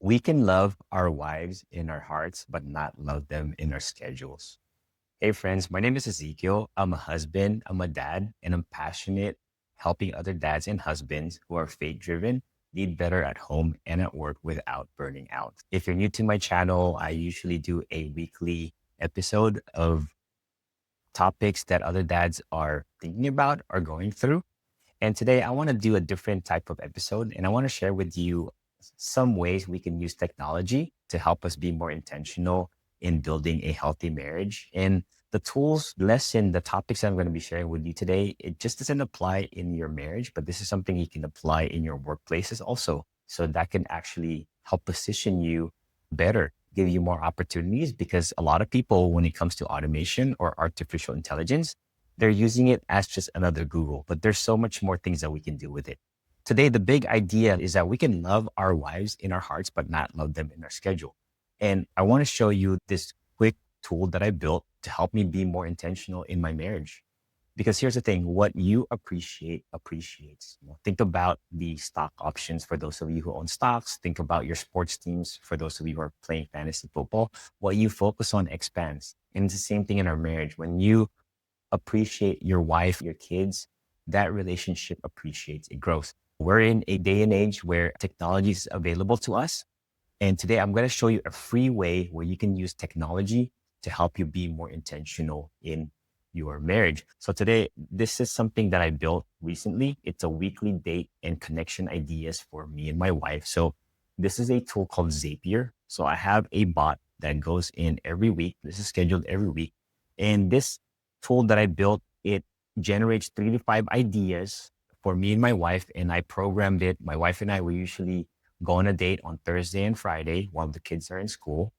We can love our wives in our hearts, but not love them in our schedules. Hey, friends, my name is Ezekiel. I'm a husband, I'm a dad, and I'm passionate helping other dads and husbands who are faith driven lead better at home and at work without burning out. If you're new to my channel, I usually do a weekly episode of topics that other dads are thinking about or going through. And today I want to do a different type of episode and I want to share with you some ways we can use technology to help us be more intentional in building a healthy marriage. And the tools, lesson, the topics I'm going to be sharing with you today, it just doesn't apply in your marriage, but this is something you can apply in your workplaces also. So that can actually help position you better, give you more opportunities because a lot of people, when it comes to automation or artificial intelligence, they're using it as just another Google, but there's so much more things that we can do with it. Today, the big idea is that we can love our wives in our hearts, but not love them in our schedule. And I want to show you this quick tool that I built to help me be more intentional in my marriage. Because here's the thing, what you appreciate appreciates. Think about the stock options for those of you who own stocks. Think about your sports teams for those of you who are playing fantasy football. What you focus on expands. And it's the same thing in our marriage. When you appreciate your wife, your kids, that relationship appreciates, it grows. We're in a day and age where technology is available to us. And today I'm going to show you a free way where you can use technology to help you be more intentional in your marriage. So today, this is something that I built recently. It's a weekly date and connection ideas for me and my wife. So this is a tool called Zapier. So I have a bot that goes in every week. This is scheduled every week. And this tool that I built, it generates 3 to 5 ideas for me and my wife. And I programmed it. My wife and I, we usually go on a date on Thursday and Friday while the kids are in school.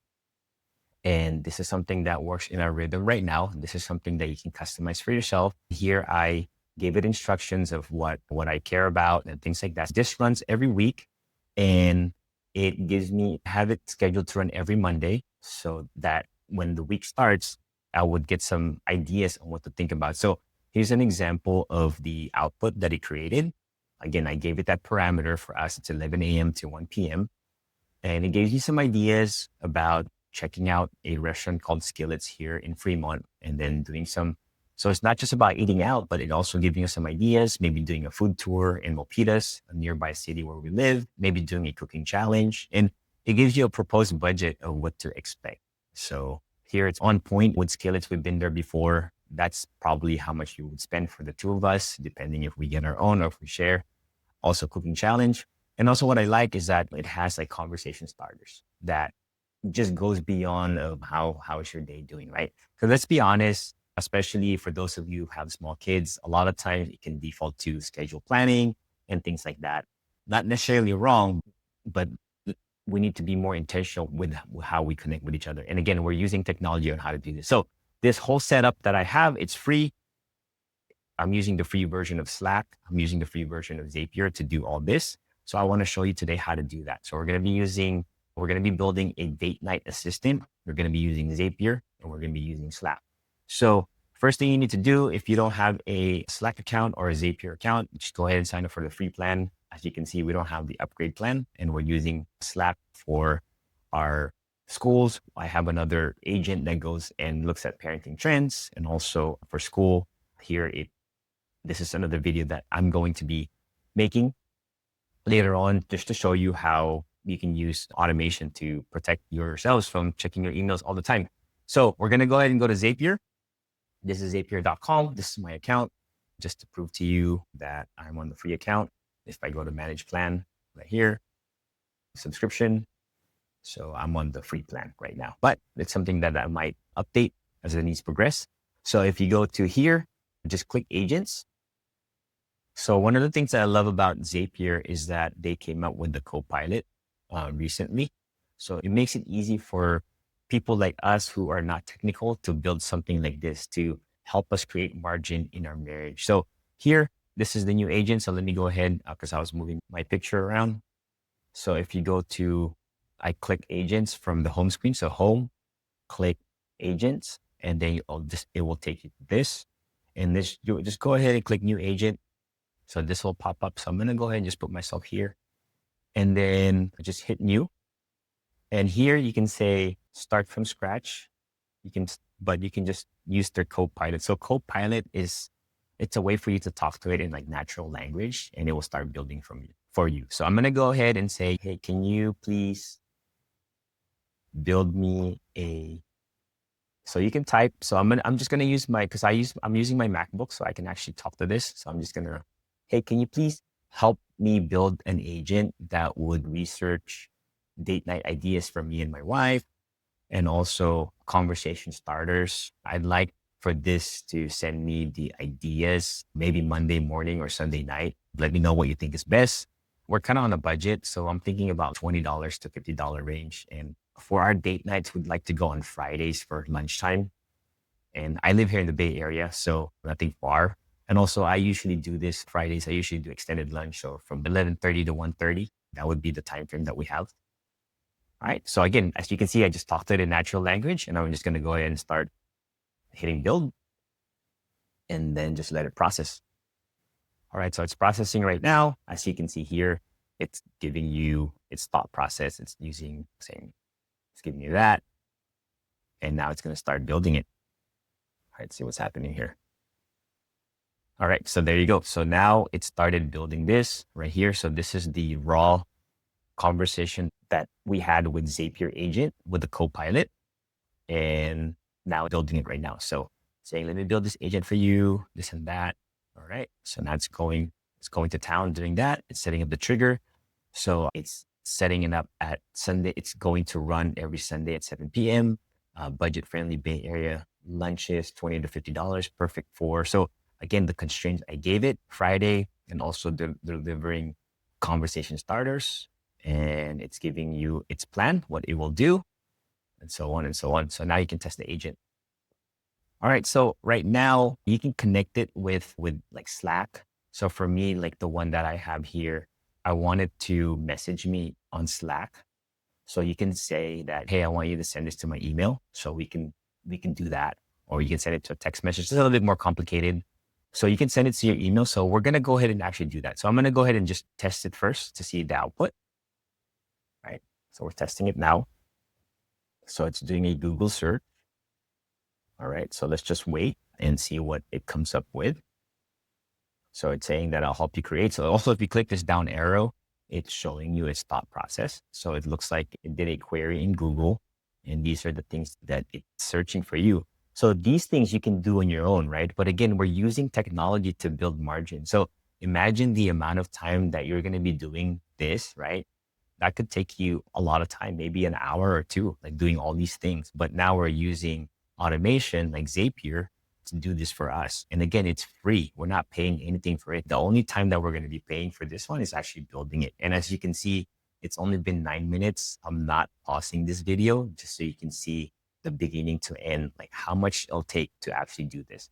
And this is something that works in our rhythm right now. This is something that you can customize for yourself. Here, I gave it instructions of what I care about and things like that. This runs every week and it gives me, have it scheduled to run every Monday so that when the week starts, I would get some ideas on what to think about. So here's an example of the output that it created. Again, I gave it that parameter for us. It's 11 a.m. to 1 p.m. And it gives you some ideas about checking out a restaurant called Skillets here in Fremont and then doing some. So it's not just about eating out, but it also giving us some ideas, maybe doing a food tour in Milpitas, a nearby city where we live, maybe doing a cooking challenge. And it gives you a proposed budget of what to expect. So here it's on point with Skillets. We've been there before. That's probably how much you would spend for the two of us, depending if we get our own or if we share. Also cooking challenge. And also what I like is that it has like conversation starters that just goes beyond of how is your day doing, right? Because let's be honest, especially for those of you who have small kids, a lot of times it can default to schedule planning and things like that. Not necessarily wrong, but we need to be more intentional with how we connect with each other. And again, we're using technology on how to do this. So this whole setup that I have, it's free. I'm using the free version of Slack. I'm using the free version of Zapier to do all this. So I want to show you today how to do that. So we're going to be building a date night assistant. We're going to be using Zapier and we're going to be using Slack. So first thing you need to do, if you don't have a Slack account or a Zapier account, just go ahead and sign up for the free plan. As you can see, we don't have the upgrade plan and we're using Slack for our schools. I have another agent that goes and looks at parenting trends and also for school here, this is another video that I'm going to be making later on just to show you how you can use automation to protect yourselves from checking your emails all the time. So we're going to go ahead and go to Zapier. This is zapier.com. This is my account just to prove to you that I'm on the free account. If I go to manage plan right here, subscription. So I'm on the free plan right now, but it's something that I might update as the needs progress. So if you go to here, just click agents. So one of the things that I love about Zapier is that they came out with the Copilot recently. So it makes it easy for people like us who are not technical to build something like this to help us create margin in our marriage. So here, this is the new agent. So let me go ahead because I was moving my picture around. So if you go to, I click agents from the home screen. So home, click agents, and then it will take you to this. And this, you just go ahead and click new agent. So this will pop up. So I'm going to go ahead and just put myself here and then just hit new. And here you can say start from scratch. But you can just use their Copilot. So Copilot it's a way for you to talk to it in like natural language, and it will start building for you. So I'm gonna go ahead and say, hey, can you please build me a so you can type. So I'm just gonna use I'm using my MacBook, so I can actually talk to this. So I'm just gonna, hey, can you please help me build an agent that would research date night ideas for me and my wife, and also conversation starters. I'd like for this to send me the ideas maybe Monday morning or Sunday night. Let me know what you think is best. We're kind of on a budget, so I'm thinking about $20 to $50 range. And for our date nights, we'd like to go on Fridays for lunchtime. And I live here in the Bay Area, so nothing far. And also, I usually do this Fridays. I usually do extended lunch, so from 11:30 to 1:30. That would be the time frame that we have. All right. So again, as you can see, I just talked it in natural language, and I'm just going to go ahead and start hitting build and then just let it process. All right. So it's processing right now. As you can see here, it's giving you its thought process. It's giving you that. And now it's going to start building it. All right. See what's happening here. All right. So there you go. So now it started building this right here. So this is the raw conversation that we had with Zapier agent with the Copilot. And now building it right now. So saying, let me build this agent for you, this and that. All right. So now it's going to town doing that. It's setting up the trigger. So it's setting it up at Sunday. It's going to run every Sunday at 7 p.m. Budget friendly Bay Area lunches, $20 to $50, perfect for. So again, the constraints I gave it Friday, and also delivering conversation starters, and it's giving you its plan, what it will do, and so on and so on. So now you can test the agent. All right. So right now you can connect it with like Slack. So for me, like the one that I have here, I wanted to message me on Slack. So you can say that, hey, I want you to send this to my email. So we can do that. Or you can send it to a text message. It's a little bit more complicated. So you can send it to your email. So we're going to go ahead and actually do that. So I'm going to go ahead and just test it first to see the output. All right. So we're testing it now. So it's doing a Google search. All right. So let's just wait and see what it comes up with. So it's saying that I'll help you create. So also, if you click this down arrow, it's showing you its thought process. So it looks like it did a query in Google, and these are the things that it's searching for you. So these things you can do on your own, right? But again, we're using technology to build margin. So imagine the amount of time that you're going to be doing this, right? That could take you a lot of time, maybe an hour or two, like doing all these things. But now we're using automation like Zapier to do this for us. And again, it's free. We're not paying anything for it. The only time that we're going to be paying for this one is actually building it. And as you can see, it's only been 9 minutes. I'm not pausing this video just so you can see the beginning to end, like how much it'll take to actually do this.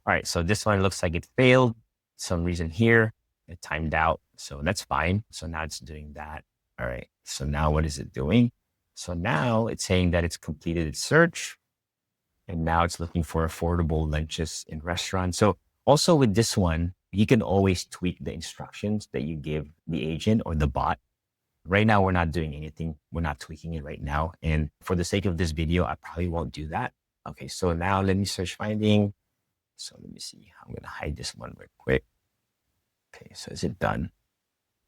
All right. So this one looks like it failed. Some reason here, it timed out. So that's fine. So now it's doing that. All right. So now what is it doing? So now it's saying that it's completed its search. And now it's looking for affordable lunches in restaurants. So also with this one, you can always tweak the instructions that you give the agent or the bot. Right now, we're not doing anything. We're not tweaking it right now. And for the sake of this video, I probably won't do that. Okay, so now let me search finding. So let me see. I'm going to hide this one real quick. Okay, so is it done?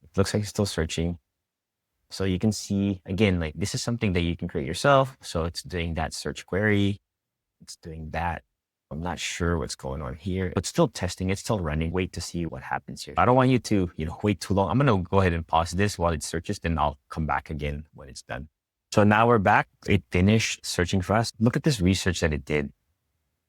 It looks like it's still searching. So you can see, again, like this is something that you can create yourself. So it's doing that search query. It's doing that. I'm not sure what's going on here. It's still testing. It's still running. Wait to see what happens here. I don't want you to, wait too long. I'm going to go ahead and pause this while it searches, then I'll come back again when it's done. So now we're back. It finished searching for us. Look at this research that it did.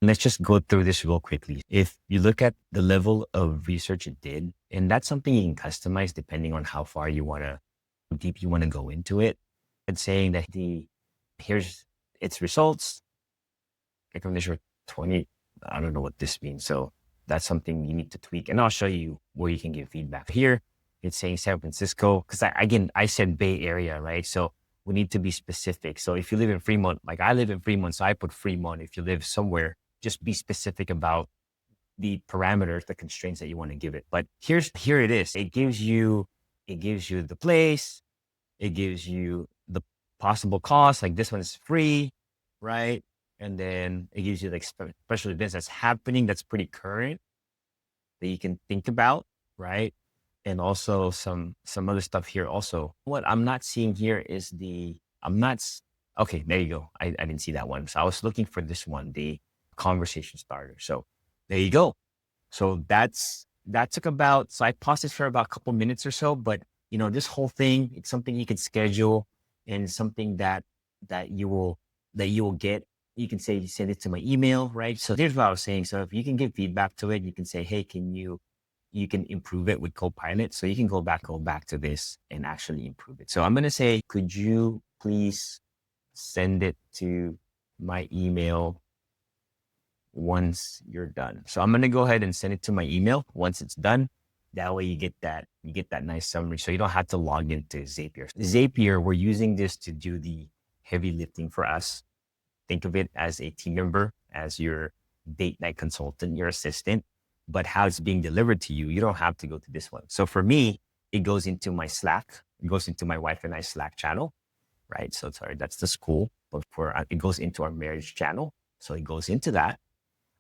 Let's just go through this real quickly. If you look at the level of research it did, and that's something you can customize depending on how deep you want to go into it. It's saying that here's its results. Recommendation 20. I don't know what this means. So that's something you need to tweak. And I'll show you where you can give feedback. Here, it's saying San Francisco. Because I said Bay Area, right? So we need to be specific. So if you live in Fremont, like I live in Fremont, so I put Fremont. If you live somewhere, just be specific about the parameters, the constraints that you want to give it. But here it is. It gives you the place. It gives you the possible costs. Like this one is free, right? And then it gives you like special events that's happening that's pretty current that you can think about, right? And also some other stuff here also. What I'm not seeing here is okay, there you go. I didn't see that one. So I was looking for this one, the conversation starter. So there you go. So that took about, so I paused this for about a couple minutes or so, but this whole thing, it's something you can schedule and something that you will get. You can say you send it to my email, right? So here's what I was saying. So if you can give feedback to it, you can say, hey, you can improve it with Copilot. So you can go back to this and actually improve it. So I'm going to say, could you please send it to my email once you're done? So I'm going to go ahead and send it to my email once it's done. That way you get that nice summary. So you don't have to log into Zapier. Zapier, we're using this to do the heavy lifting for us. Think of it as a team member, as your date night consultant, your assistant, but how it's being delivered to you, you don't have to go to this one. So for me, it goes into my Slack. It goes into my wife and I Slack channel, right? So sorry, that's the school, but it goes into our marriage channel. So it goes into that.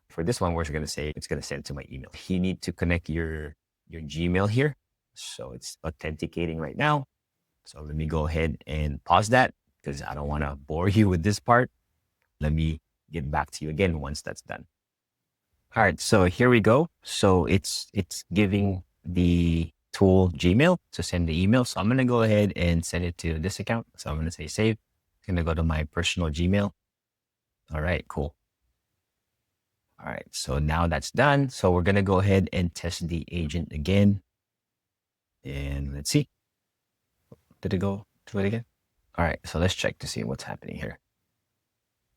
For this one, we're going to say it's going to send to my email. You need to connect your Gmail here. So it's authenticating right now. So let me go ahead and pause that because I don't want to bore you with this part. Let me get back to you again once that's done. All right, so here we go. So it's giving the tool Gmail to send the email. So I'm going to go ahead and send it to this account. So I'm going to say save. I'm going to go to my personal Gmail. All right, cool. All right, so now that's done. So we're going to go ahead and test the agent again. And let's see. Did it go through it again? All right, so let's check to see what's happening here.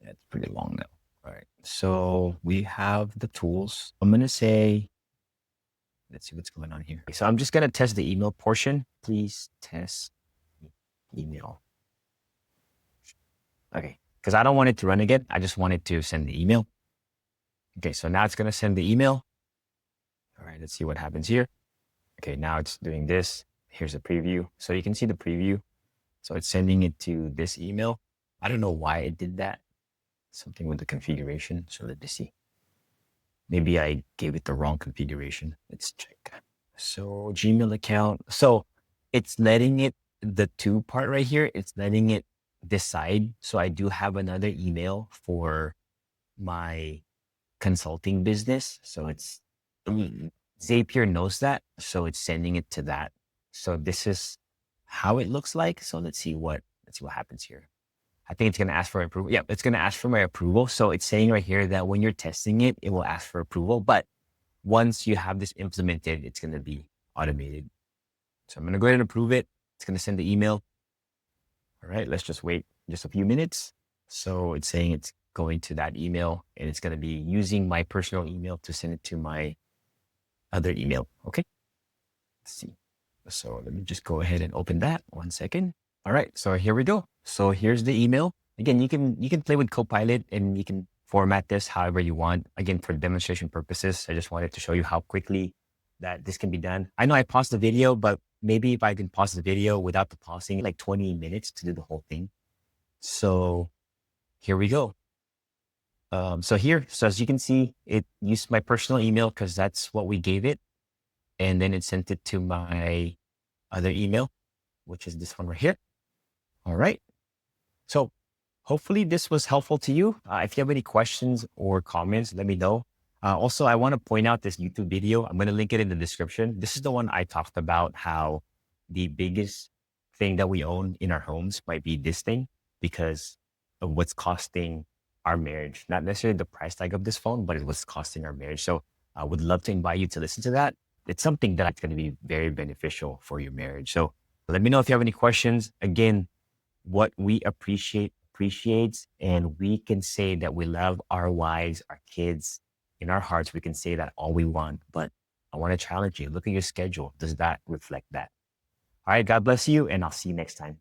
That's pretty long now. All right, so we have the tools. I'm going to say, let's see what's going on here. So I'm just going to test the email portion. Please test email. Okay, because I don't want it to run again. I just want it to send the email. Okay, so now it's going to send the email. All right, let's see what happens here. Okay, now it's doing this. Here's a preview. So you can see the preview. So it's sending it to this email. I don't know why it did that. Something with the configuration. So let me see. Maybe I gave it the wrong configuration. Let's check. So Gmail account. So it's letting it, the to part right here, it's letting it decide. So I do have another email for my consulting business. So it's, Zapier knows that. So it's sending it to that. So this is how it looks like. So let's see what happens here. I think it's going to ask for approval. Yeah, it's going to ask for my approval. So it's saying right here that when you're testing it, it will ask for approval. But once you have this implemented, it's going to be automated. So I'm going to go ahead and approve it. It's going to send the email. All right, let's just wait just a few minutes. So it's saying it's going to that email and it's going to be using my personal email to send it to my other email. Okay, let's see. So let me just go ahead and open that. 1 second. All right, so here we go. So here's the email. Again, you can play with Copilot and you can format this however you want. Again, for demonstration purposes, I just wanted to show you how quickly that this can be done. I know I paused the video, but maybe if I can pause the video without the pausing, like 20 minutes to do the whole thing. So here we go. So as you can see, it used my personal email because that's what we gave it. And then it sent it to my other email, which is this one right here. All right. So hopefully this was helpful to you. If you have any questions or comments, let me know. Also, I want to point out this YouTube video. I'm going to link it in the description. This is the one I talked about how the biggest thing that we own in our homes might be this thing because of what's costing our marriage. Not necessarily the price tag of this phone, but it was costing our marriage. So I would love to invite you to listen to that. It's something that's going to be very beneficial for your marriage. So let me know if you have any questions. Again, what we appreciates, and we can say that we love our wives, our kids. In our hearts, we can say that all we want, but I want to challenge you. Look at your schedule. Does that reflect that? All right, God bless you, and I'll see you next time.